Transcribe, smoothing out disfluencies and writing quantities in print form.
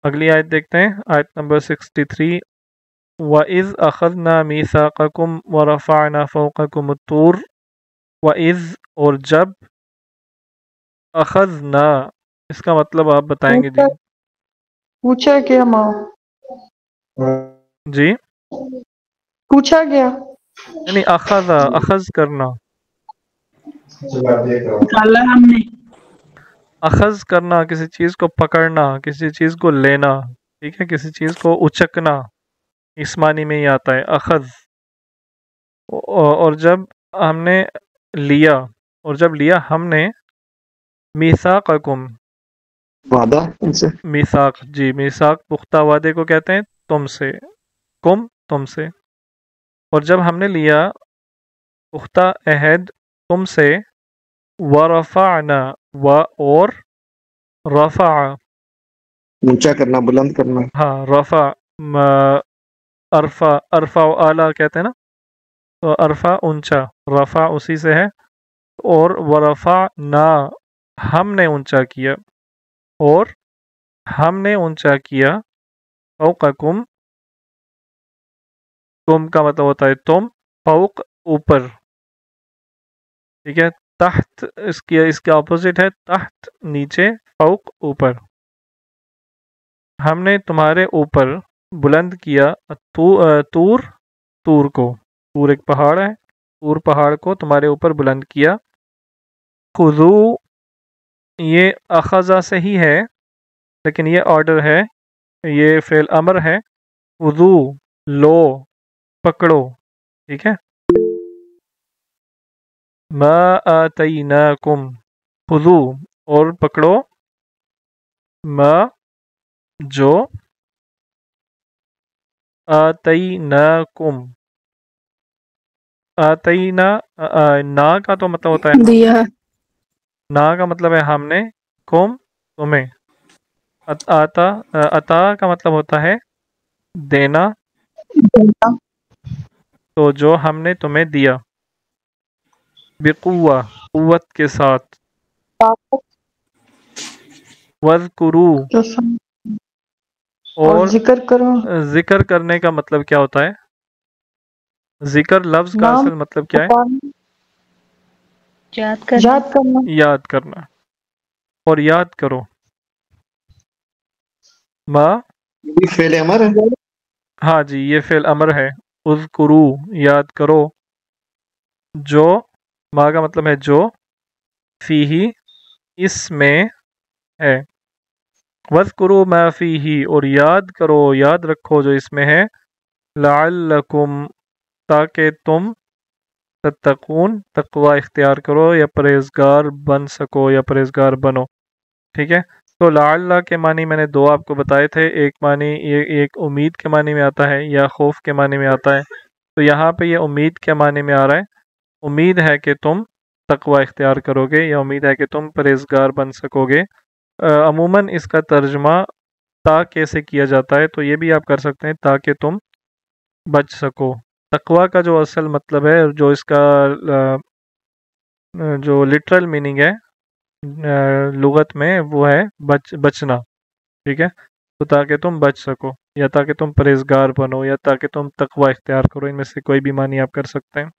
اگلی آیت دیکھتے ہیں، آیت نمبر 63، وَإِذْ أَخَذْنَا مِيثَاقَكُمْ وَرَفَعْنَا فَوْقَكُمُ الطُّورَ، وَإِذْ اور جب، اخذنا اس کا مطلب آپ بتائیں گے جی؟ پوچھا گیا ماں جی پوچھا گیا یعنی اخذ کرنا، اللہ ہم نے اخذ کرنا کسی چیز کو پکڑنا، کسی چیز کو لینا، ٹھیک ہے، کسی چیز کو اچکنا، اس معنی میں ہی آتا ہے اخذ۔ اور جب ہم نے لیا، اور جب لیا ہم نے میثاقکم، وعدہ ان سے، میثاق، جی میثاق پختہ وعدے کو کہتے ہیں، تم سے، تم سے، اور جب ہم نے لیا پختہ عہد تم سے، ورفعنا اور رفع، اونچا کرنا، بلند کرنا، ہاں رفع، ارفع اعلیٰ کہتے ہیں نا، تو ارفع اونچا، رفع اسی سے ہے، اور ورفعنا ہم نے اونچا کیا، اور ہم نے اونچا کیا فوقکم، کم کا مطلب ہوتا ہے تم، فوق اوپر، ٹھیک ہے، تحت اس کے اپوزٹ ہے تحت نیچے، فوق اوپر، ہم نے تمہارے اوپر بلند کیا تور کو، تور ایک پہاڑ ہے، تور پہاڑ کو تمہارے اوپر بلند کیا، خذو یہ اخذا سے ہی ہے لیکن یہ آرڈر ہے، یہ فعل امر ہے، خذو لو، پکڑو، ٹھیک ہے، ما آتیناکم، خذو اور پکڑو، ما جو، آتیناکم، آتینا، نا کا تو مطلب ہوتا ہے، دیا نا کا مطلب ہے ہم نے، کم تمہیں، عطا کا مطلب ہوتا ہے دینا، تو جو ہم نے تمہیں دیا، بقوہ قوت کے ساتھ، وَاذْكُرُوا اور ذکر کرو ذکر کرنے کا مطلب کیا ہوتا ہے؟ ذکر لفظ کا نام اصل مطلب کیا ہے؟ یاد کرنا یاد کرنا، اور یاد کرو، ما، یہ فعل امر ہے، ہاں جی یہ فعل امر ہے، اذکروا یاد کرو، جو، ما کا مطلب ہے جو، فیہی اس میں ہے، وَاذْكُرُوا مَا فِيهِ اور یاد کرو، یاد رکھو جو اس میں ہے، لَعَلَّكُمْ تاکہ تم، تتقون تقوی اختیار کرو یا پرہیزگار بن سکو یا پرہیزگار بنو، ٹھیک ہے۔ تو لعل کے معنی میں نے دو آپ کو بتائے تھے، ایک معنی ایک امید کے معنی میں آتا ہے یا خوف کے معنی میں آتا ہے، تو یہاں پہ یہ امید کے معنی میں آ رہا ہے، امید ہے کہ تم تقوی اختیار کرو گے یا امید ہے کہ تم پرہیزگار بن سکو گے۔ عموماً اس کا ترجمہ تاکہ سے کیا جاتا ہے، تو یہ بھی آپ کر سکتے ہیں تاکہ تم بچ سکو۔ تقوی کا جو اصل مطلب ہے، جو اس کا جو لٹرل میننگ ہے لغت میں، وہ ہے بچنا، ٹھیک ہے، تو تاکہ تم بچ سکو یا تاکہ تم پرہیزگار بنو یا تاکہ تم تقوی اختیار کرو، ان میں سے کوئی بھی معنی آپ کر سکتے ہیں۔